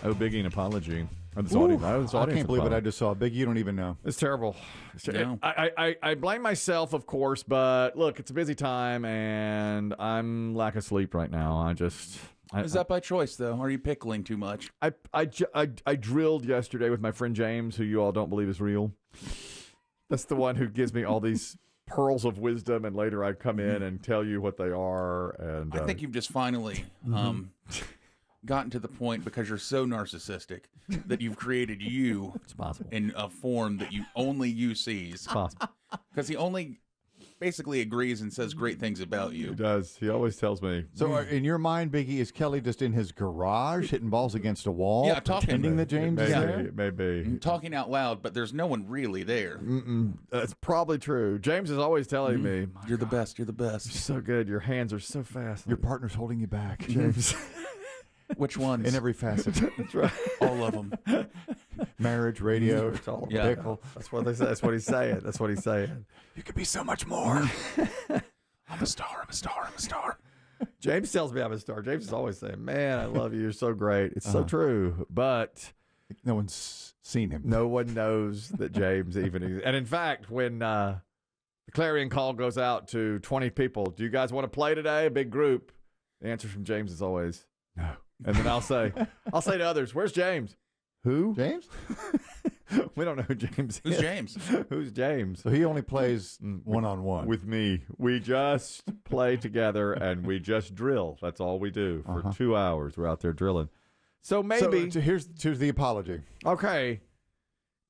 owe Biggie an apology. I can't believe it. I just saw Biggie. You don't even know. It's terrible. No. I blame myself, of course, but look, it's a busy time, and I'm lack of sleep right now. Is that by choice, though? Are you pickling too much? I drilled yesterday with my friend James, who you all don't believe is real. That's the one who gives me all these pearls of wisdom, and later I come in and tell you what they are. And I think you've just finally gotten to the point, because you're so narcissistic, that you've created you it's possible. In a form that only you sees. It's possible. Because he only basically agrees and says great things about you. He does. He always tells me. So in your mind, Biggie, is Kelly just in his garage hitting balls against a wall, Yeah, pretending that James is there? Maybe. I'm talking out loud, but there's no one really there. That's probably true. James is always telling me, You're the best. You're the best. "You're so good. Your hands are so fast." Your partner's holding you back, James. Which ones? in every facet. That's right. All of them. Marriage, radio, Yeah. pickle. That's what they say. That's what he's saying. That's what he's saying. You could be so much more. I'm a star. I'm a star. I'm a star. James tells me I'm a star. James is always saying, "Man, I love you. You're so great." It's so true. But No one's seen him. no one knows that James even exists. And in fact, when the clarion call goes out to 20 people, "Do you guys want to play today?" A big group. The answer from James is always no. And then I'll say to others, "Where's James?" "Who?" James? We don't know who James Who's is. James? Who's James? So he only plays one-on-one. With me. We just play together and we just drill. That's all we do for 2 hours. We're out there drilling. So maybe. So here's the apology. Okay.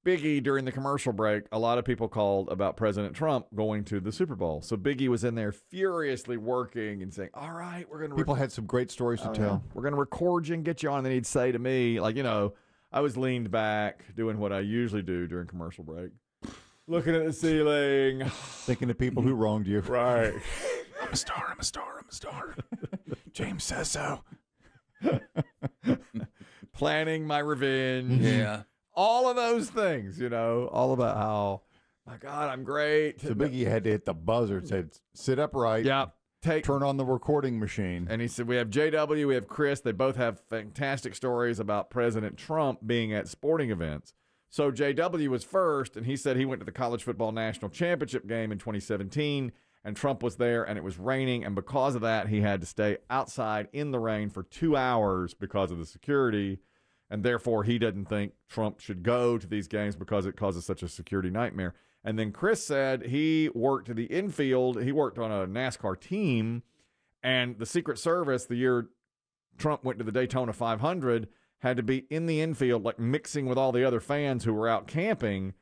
Biggie, during the commercial break, a lot of people called about President Trump going to the Super Bowl. So Biggie was in there furiously working and saying, "All right, we're going to..." People had some great stories to tell. "We're going to record you and get you on." And then he'd say to me, like, I was leaned back doing what I usually do during commercial break, looking at the ceiling. Thinking of people who wronged you. Right. I'm a star. I'm a star. I'm a star. James says so. Planning my revenge. Yeah. All of those things, all about how, my God, I'm great. So Biggie had to hit the buzzer, said, "Sit upright. Yeah. Turn on the recording machine." And he said, we have JW, we have Chris. They both have fantastic stories about President Trump being at sporting events. So JW was first, and he said he went to the College Football National Championship game in 2017, and Trump was there, and it was raining. And because of that, he had to stay outside in the rain for 2 hours because of the security. And therefore, he doesn't think Trump should go to these games because it causes such a security nightmare. And then Chris said he worked in the infield. He worked on a NASCAR team. And the Secret Service, the year Trump went to the Daytona 500, had to be in the infield, like mixing with all the other fans who were out camping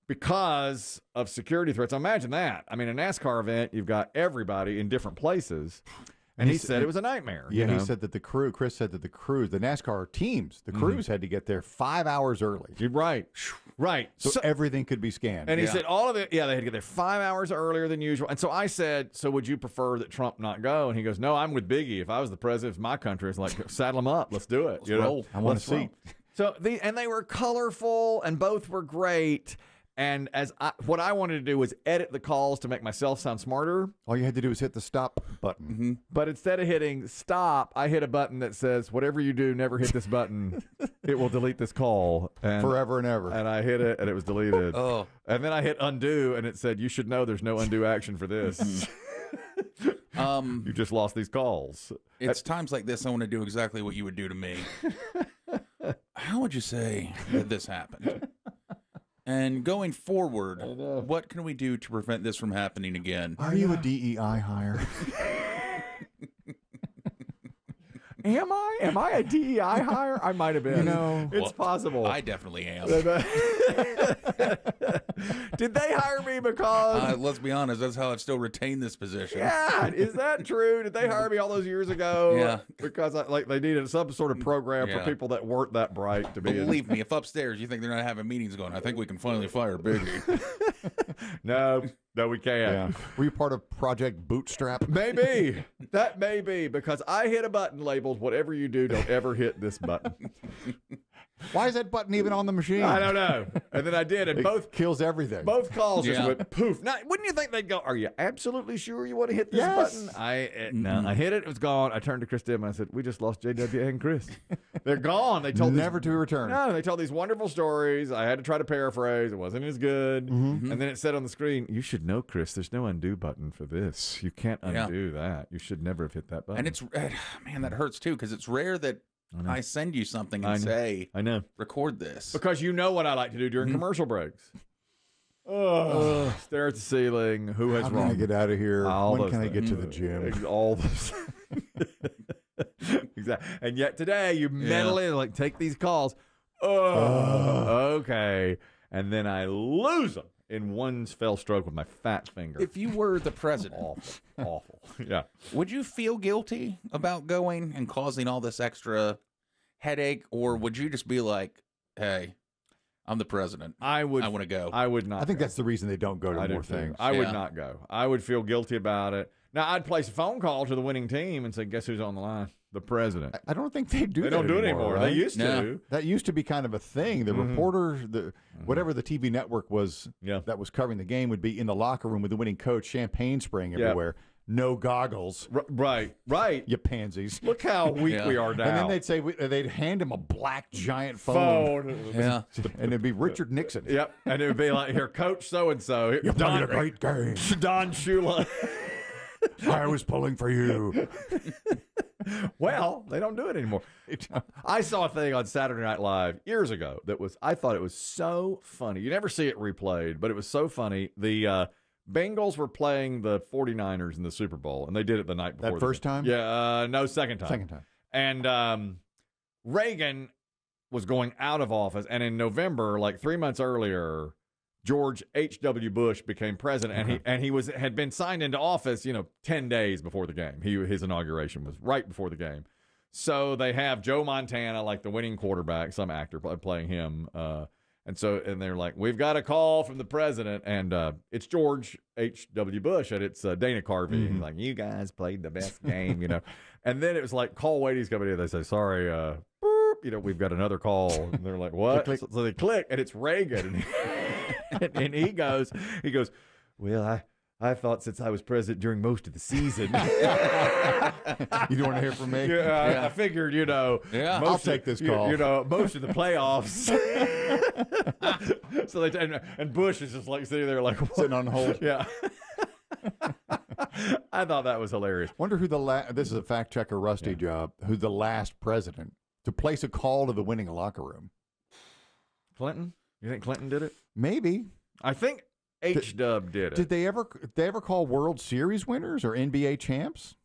because of security threats. Imagine that. I mean, a NASCAR event, you've got everybody in different places. And he said it was a nightmare. Yeah, he said that Chris said that the NASCAR teams, the crews had to get there 5 hours early. You're right. Right. So everything could be scanned. And he said all of it, they had to get there 5 hours earlier than usual. And so I said, "So would you prefer that Trump not go?" And he goes, "No, I'm with Biggie. If I was the president of my country, it's like, saddle him up. Let's do it. Let's roll. I want a seat." So they were colorful and both were great. And what I wanted to do was edit the calls to make myself sound smarter. All you had to do was hit the stop button. But instead of hitting stop, I hit a button that says, "Whatever you do, never hit this button. It will delete this call." And, Forever and ever. And I hit it, and it was deleted. Oh. And then I hit undo, and it said, "You should know there's no undo action for this. You just lost these calls." It's times like this I want to do exactly what you would do to me. How would you say that this happened? And going forward, what can we do to prevent this from happening again? Are you a DEI hire? Am I? Am I a DEI hire? I might have been. It's possible. I definitely am. Did they hire me because... let's be honest, that's how I've still retained this position. Yeah, is that true? Did they hire me all those years ago? Yeah. Because they needed some sort of program for people that weren't that bright to be Believe me, if upstairs you think they're not having meetings going, I think we can finally fire Biggie. No, we can't. Yeah. Were you part of Project Bootstrap? Maybe. That may be, because I hit a button labeled, "Whatever you do, don't ever hit this button." Why is that button even on the machine? I don't know. And then I did, and It kills everything. both calls just Yeah. went poof. Now, wouldn't you think they'd go, are you absolutely sure you want to hit this Yes. button? No, I hit it. It was gone. I turned to Chris Demm and I said, we just lost JW and Chris. They're gone. They told Never to return. No, they told these wonderful stories. I had to try to paraphrase. It wasn't as good. Mm-hmm. And then it said on the screen, you should know, Chris, there's no undo button for this. You can't undo that. You should never have hit that button. And it's, man, that hurts too, because it's rare that I send you something and say, I know. record this. Because you know what I like to do during commercial breaks. Stare at the ceiling. Who has How can wrong? I get out of here? All When those can I get things. to the gym? All those. Exactly. And yet today you mentally like take these calls. Okay. And then I lose them in one fell stroke with my fat finger. If you were the president, Awful. Yeah. would you feel guilty about going and causing all this extra headache, or would you just be like, hey, I'm the president. I would. I want to go. I would not. I think go. that's the reason they don't go to I do more too. things. I would Yeah. not go. I would feel guilty about it. Now I'd place a phone call to the winning team and say, "Guess who's on the line? The president." I don't think they do They that don't do it anymore. right? They used No. to. That used to be kind of a thing. The reporter, whatever the TV network was Yeah. that was covering the game would be in the locker room with the winning coach, champagne spraying everywhere, no goggles, Right. you pansies. Look how weak Yeah. we are now. And then they'd say they'd hand him a black giant phone, yeah. and it'd be Richard Nixon. Yep. And it would be like, here, Coach so and so. You played a great game. Don Shula. I was pulling for you. Well, they don't do it anymore. I saw a thing on Saturday Night Live years ago that was, I thought it was so funny. You never see it replayed, but it was so funny. The Bengals were playing the 49ers in the Super Bowl, and they did it the night before. That first time? Yeah, no, second time. Second time. And Reagan was going out of office, and in November, like 3 months earlier, George H.W. Bush became president, and he had been signed into office, 10 days before the game. His inauguration was right before the game. So they have Joe Montana, like the winning quarterback, some actor playing him. And they're like, we've got a call from the president, and it's George H.W. Bush, and it's Dana Carvey. He's like, you guys played the best game, And then it was like, call waitings coming in. They say, sorry, boop, we've got another call. And they're like, what? Click, So they click, and it's Reagan. And he goes, well, I thought since I was president during most of the season. You don't want to hear from me? I figured, Yeah. I'll take this call. Most of the playoffs. So and Bush is just like sitting there like Sitting on hold. Yeah. I thought that was hilarious. Wonder who this is a fact checker Rusty job, who's the last president to place a call to the winning locker room. Clinton? You think Clinton did it? Maybe. I think H-Dub did it. Did they ever call World Series winners or NBA champs?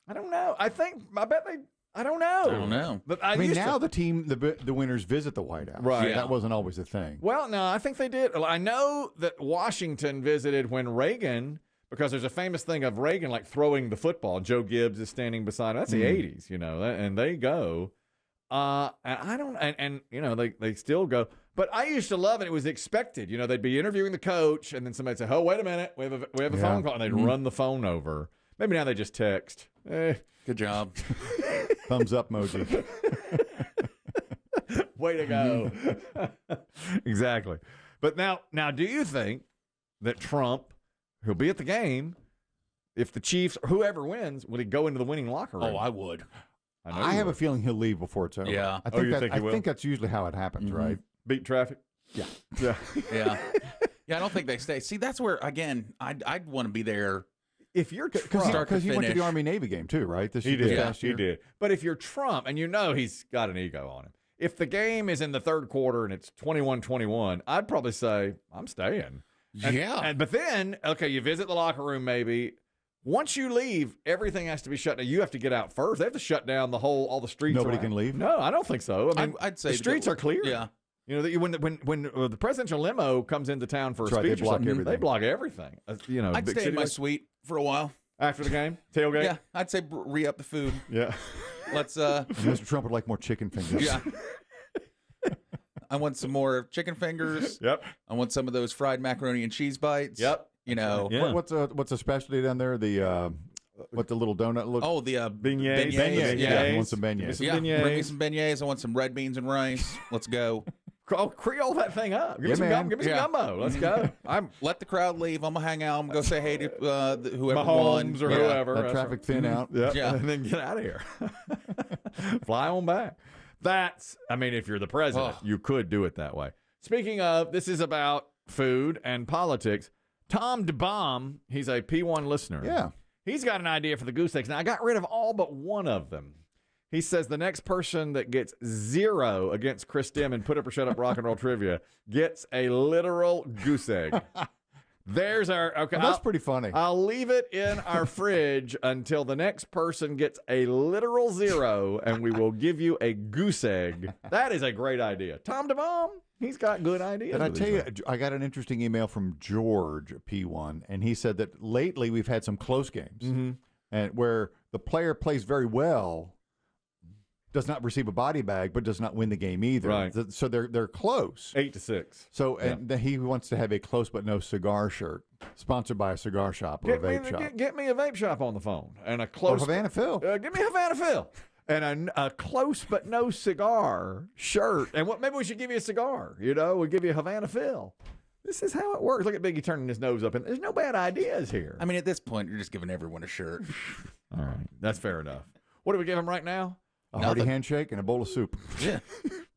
I don't know. I bet they. I don't know. I don't know. But I mean, used now to, the winners visit the White House. Right. Yeah. That wasn't always a thing. Well, no, I think they did. I know that Washington visited when Reagan, because there's a famous thing of Reagan like throwing the football. Joe Gibbs is standing beside him. That's the 80s, and they go. And I don't, and they still go. But I used to love it. It was expected. They'd be interviewing the coach, and then somebody'd say, "Oh, wait a minute, we have a phone call," and they'd run the phone over. Maybe now they just text. Good job. Thumbs up emoji. Way to go. Exactly. But now, do you think that Trump, who'll be at the game, if the Chiefs, whoever wins, will he go into the winning locker room? Oh, I would. I have a feeling he'll leave before it's over. Yeah. I think you think he will? think that's usually how it happens, right? Beat traffic? Yeah. Yeah. Yeah. Yeah, I don't think they stay. See, that's where, again, I'd want to be there. If you're Start Trump, to Because he went to the finish. Army Navy game too, right? This he this did. past year. He did. But if you're Trump, and he's got an ego on him, if the game is in the third quarter and it's 21-21, I'd probably say, I'm staying. But then, okay, you visit the locker room maybe. Once you leave, everything has to be shut down. You have to get out first. They have to shut down all the streets. Nobody around. can leave? No, I don't think so. I mean, I'd say the streets are clear. Yeah. That when the presidential limo comes into town for a That's right, they speech or block something, everything. they block everything. I'd big stay in city my like- suite for a while. after the game, tailgate. Yeah, I'd say re-up the food. Yeah. Let's, Mr. Trump would like more chicken fingers. yeah. I want some more chicken fingers. Yep. I want some of those fried macaroni and cheese bites. Yep. You know. Yeah. What's a specialty down there? The what the little donut look. Oh, the Beignets. Beignets. Yeah, he wants some Give me beignets. some Yeah, beignets. bring me some beignets. I want some red beans and rice. Let's go. Oh, Creole that thing up. Give me Yeah, some man. Give me some gumbo. Let's go. Let the crowd leave. I'm gonna hang out. I'm gonna go say hey to whoever won. Mahomes or whoever. That That's traffic right. thin out. Yep. Yeah. And then get out of here. Fly on back. I mean, if you're the president, you could do it that way. Speaking of, this is about food and politics. Tom DeBomb, he's a P1 listener. Yeah. He's got an idea for the goose eggs. Now, I got rid of all but one of them. He says the next person that gets 0 against Chris Demm and Put Up or Shut Up Rock and Roll Trivia gets a literal goose egg. There's our okay. Well, that's pretty funny. I'll leave it in our fridge until the next person gets a literal 0, and we will give you a goose egg. That is a great idea. Tom DeBomb, he's got good ideas. And I with tell these you, things. I got an interesting email from George P1, and he said that lately we've had some close games, and where the player plays very well, does not receive a body bag, but does not win the game either. Right. So they're close. 8-6. So and then he wants to have a close but no cigar shirt, sponsored by a cigar shop or a vape shop. Get me a vape shop on the phone and a close. Or Havana Phil. Give me Havana Phil and a close but no cigar shirt. And maybe we should give you a cigar. We'll give you a Havana Phil. This is how it works. Look at Biggie turning his nose up, and there's no bad ideas here. I mean, at this point, you're just giving everyone a shirt. All right, that's fair enough. What do we give him right now? A hearty handshake and a bowl of soup. Yeah.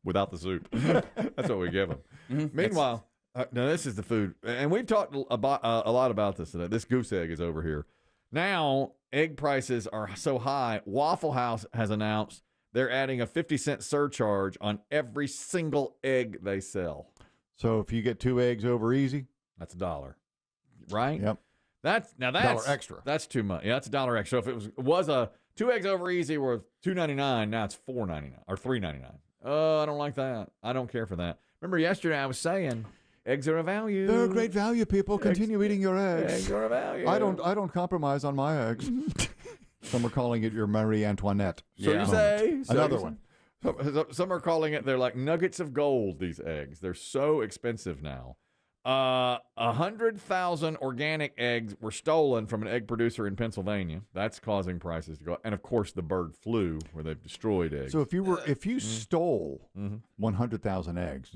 Without the soup. That's what we give them. Meanwhile, now this is the food, and we've talked about a lot about this today. This goose egg is over here. Now, egg prices are so high. Waffle House has announced they're adding a 50-cent surcharge on every single egg they sell. So if you get 2 eggs over easy, that's $1, right? Yep. That's $1 extra. That's too much. Yeah, that's $1 extra. So if it was a 2 eggs over easy worth $2.99, now it's $4.99 or $3.99. Oh, I don't like that. I don't care for that. Remember yesterday I was saying eggs are a value. They're a great value, people. Continue eating your eggs. Eggs are a value. I don't compromise on my eggs. Some are calling it your Marie Antoinette. So you say. Another one. Some are calling it, they're like nuggets of gold, these eggs. They're so expensive now. 100,000 organic eggs were stolen from an egg producer in Pennsylvania. That's causing prices to go up. And of course, the bird flu, where they've destroyed eggs. So if you stole 100,000 eggs,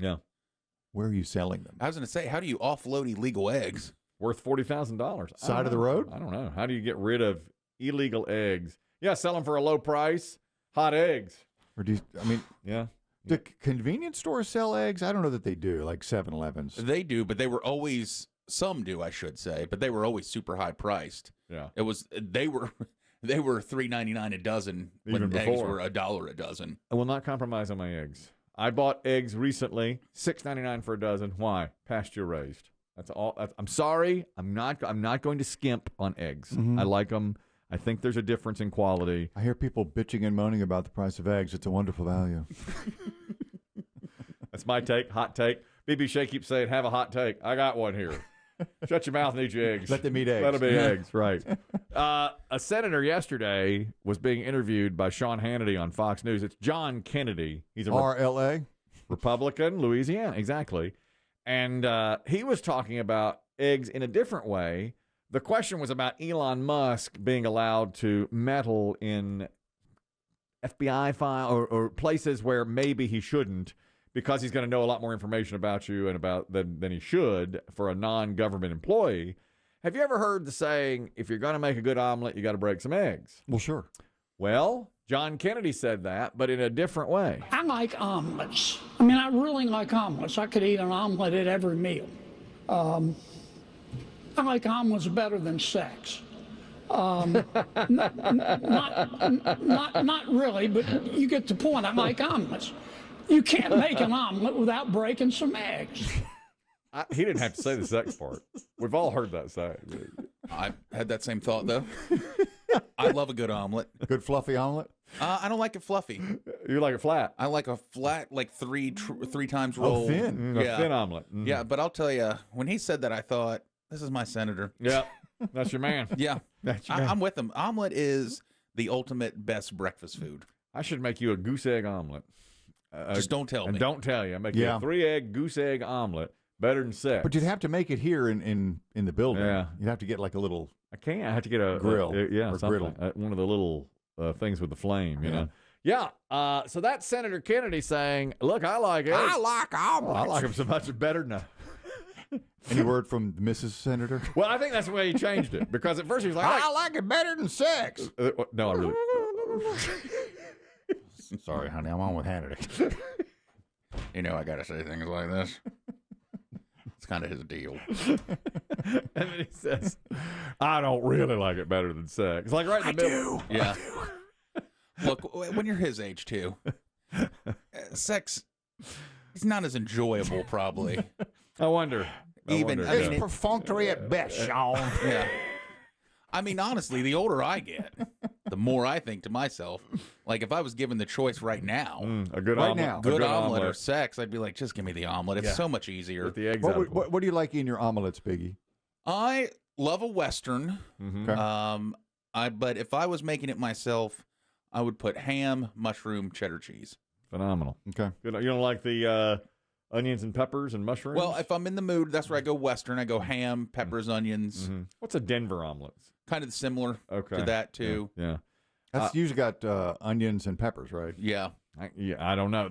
where are you selling them? I was going to say, how do you offload illegal eggs? Worth $40,000. Side of the road? I don't know. How do you get rid of illegal eggs? Yeah, sell them for a low price. Hot eggs. Or Yeah. do convenience stores sell eggs? I don't know that they do, like 7-Elevens. They do, but they were always, some do, I should say, but they were always super high priced. Yeah. They were $3.99 a dozen Even when eggs before. were $1 a dozen. I will not compromise on my eggs. I bought eggs recently, $6.99 for a dozen. Why? Pasture raised. That's all. I'm sorry. I'm not going to skimp on eggs. I like them. I think there's a difference in quality. I hear people bitching and moaning about the price of eggs. It's a wonderful value. That's my take. Hot take. BB Shea keeps saying, have a hot take. I got one here. Shut your mouth and eat your eggs. Let them eat eggs. Let them eat eggs, right. A senator yesterday was being interviewed by Sean Hannity on Fox News. It's John Kennedy. He's a RLA? Republican, Louisiana, exactly. And he was talking about eggs in a different way. The question was about Elon Musk being allowed to meddle in FBI file or places where maybe he shouldn't, because he's going to know a lot more information about you and about than he should for a non-government employee. Have you ever heard the saying, if you're going to make a good omelet, you got to break some eggs? Well, sure. Well, John Kennedy said that, but in a different way. I like omelets. I mean, I really like omelets. I could eat an omelet at every meal. I like omelets better than sex. Not really, but you get the point. I like omelets. You can't make an omelet without breaking some eggs. He didn't have to say the sex part. We've all heard that say. I had that same thought, though. I love a good omelet. Good fluffy omelet? I don't like it fluffy. You like it flat? I like a flat, like three times rolled. Thin. A thin omelet. Yeah, but I'll tell you, when he said that, I thought, this is my senator. Yeah, that's your man. Yeah, That's your man. I'm with him. Omelet is the ultimate best breakfast food. I should make you a goose egg omelet. Just don't tell and me. don't tell you. I make you Yeah. a 3-egg goose egg omelet. Better than sex. But you'd have to make it here in the building. Yeah. You'd have to get like a little. I can't. I have to get a Grill yeah, or something. griddle. One of the little things with the flame, you Yeah. know. Yeah. So that's Senator Kennedy saying, "Look, I like eggs. I like omelets. I like them so much better than." Any word from Mrs. Senator? Well, I think that's the way he changed it because at first he was like, I like it better than sex. "No, I really." Sorry, honey, I'm on with Hannity. You know, I got to say things like this. It's kind of his deal. And then he says, "I don't really like it better than sex." It's like right in the middle. Yeah. Look, when you're his age, too, sex is not as enjoyable, probably. I wonder. It's perfunctory at best, Sean. Yeah. I mean, honestly, the older I get, the more I think to myself, like if I was given the choice right now, a good Right omelet, now. a good omelet or sex, I'd be like, just give me the omelet. It's Yeah. so much easier. with the eggs out. What do you like in your omelets, Biggie? I love a Western. Mm-hmm. Okay. But if I was making it myself, I would put ham, mushroom, cheddar cheese. Phenomenal. Okay. You don't like the onions and peppers and mushrooms? Well, if I'm in the mood, that's where I go Western. I go ham, peppers, onions. Mhm. What's a Denver omelet? Kind of similar Okay. to that, too. Yeah. That's usually got onions and peppers, right? Yeah. I don't know.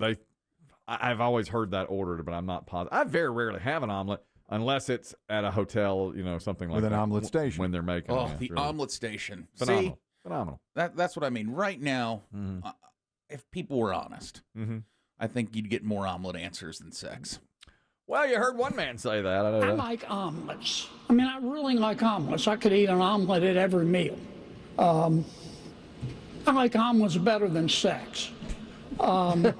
I've always heard that ordered, but I'm not positive. I very rarely have an omelet unless it's at a hotel, something like With an that. omelet station. When they're making Oh, them. the omelet station. Phenomenal. See, Phenomenal. that's what I mean. Right now, Mhm. if people were honest, Mm-hmm. I think you'd get more omelet answers than sex. Well, you heard one man say that. I like omelets. I mean, I really like omelets. I could eat an omelet at every meal. I like omelets better than sex. Not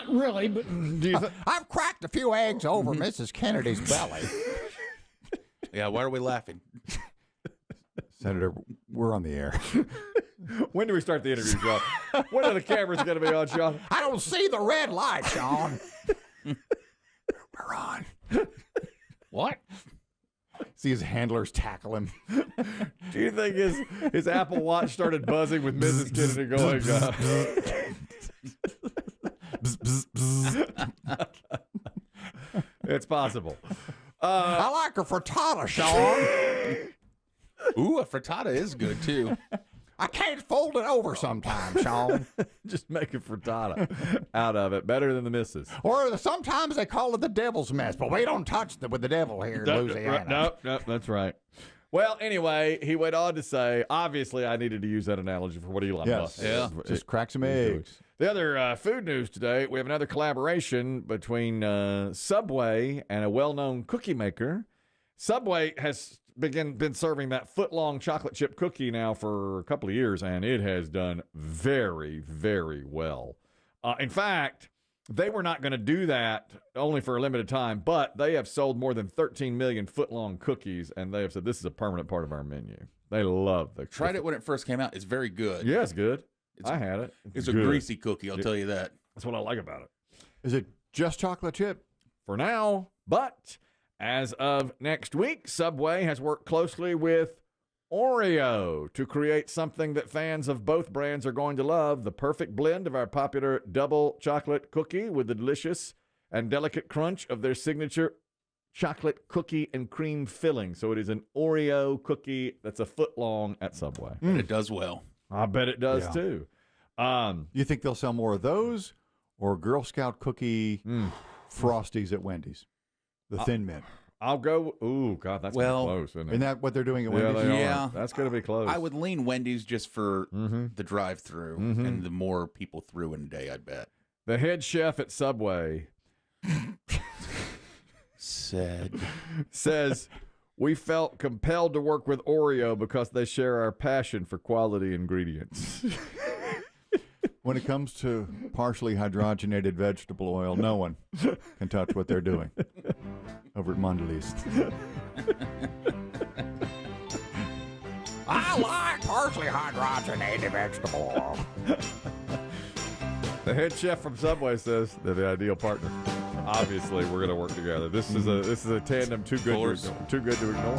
really, but I've cracked a few eggs over Mrs. Kennedy's belly. Yeah, why are we laughing? Senator, we're on the air. When do we start the interview, Sean? When are the cameras going to be on, Sean? I don't see the red light, Sean. We're on. What? See his handlers tackle him. Do you think his Apple Watch started buzzing with Mrs. Kennedy going, It's possible. I like her frittata, Sean. Ooh, a frittata is good, too. I can't fold it over sometimes, Sean. Just make a frittata out of it. Better than the missus. Or sometimes they call it the devil's mess, but we don't touch it with the devil here in Louisiana. No, that's right. Well, anyway, he went on to say, obviously, I needed to use that analogy for what Elon Yes. Musk. Yeah. Just crack some eggs. The other food news today, we have another collaboration between Subway and a well-known cookie maker. Subway has been serving that foot-long chocolate chip cookie now for a couple of years, and it has done very, very well. In fact, they were not going to do that only for a limited time, but they have sold more than 13 million foot-long cookies, and they have said this is a permanent part of our menu. They love the Tried it when it first came out. It's very good. Yeah, it's good. I had it. It's a good. greasy cookie, I'll tell you that. That's what I like about it. Is it just chocolate chip? For now, but as of next week, Subway has worked closely with Oreo to create something that fans of both brands are going to love, the perfect blend of our popular double chocolate cookie with the delicious and delicate crunch of their signature chocolate cookie and cream filling. So it is an Oreo cookie that's a foot long at Subway. And it does well. I bet it does Yeah. too. You think they'll sell more of those or Girl Scout cookie Frosties at Wendy's? The Thin Mint. I'll go. Ooh, God, that's Well, close, isn't it? Isn't that what they're doing at Yeah, Wendy's? they Yeah. are. That's going to be close. I would lean Wendy's just for Mm-hmm. the drive-through and the more people through in a day, I bet. The head chef at Subway says, we felt compelled to work with Oreo because they share our passion for quality ingredients. When it comes to partially hydrogenated vegetable oil, no one can touch what they're doing over at Mondelez. I like partially hydrogenated vegetable oil. The head chef from Subway says they're the ideal partner. Obviously, we're going to work together. This is a tandem too good to ignore.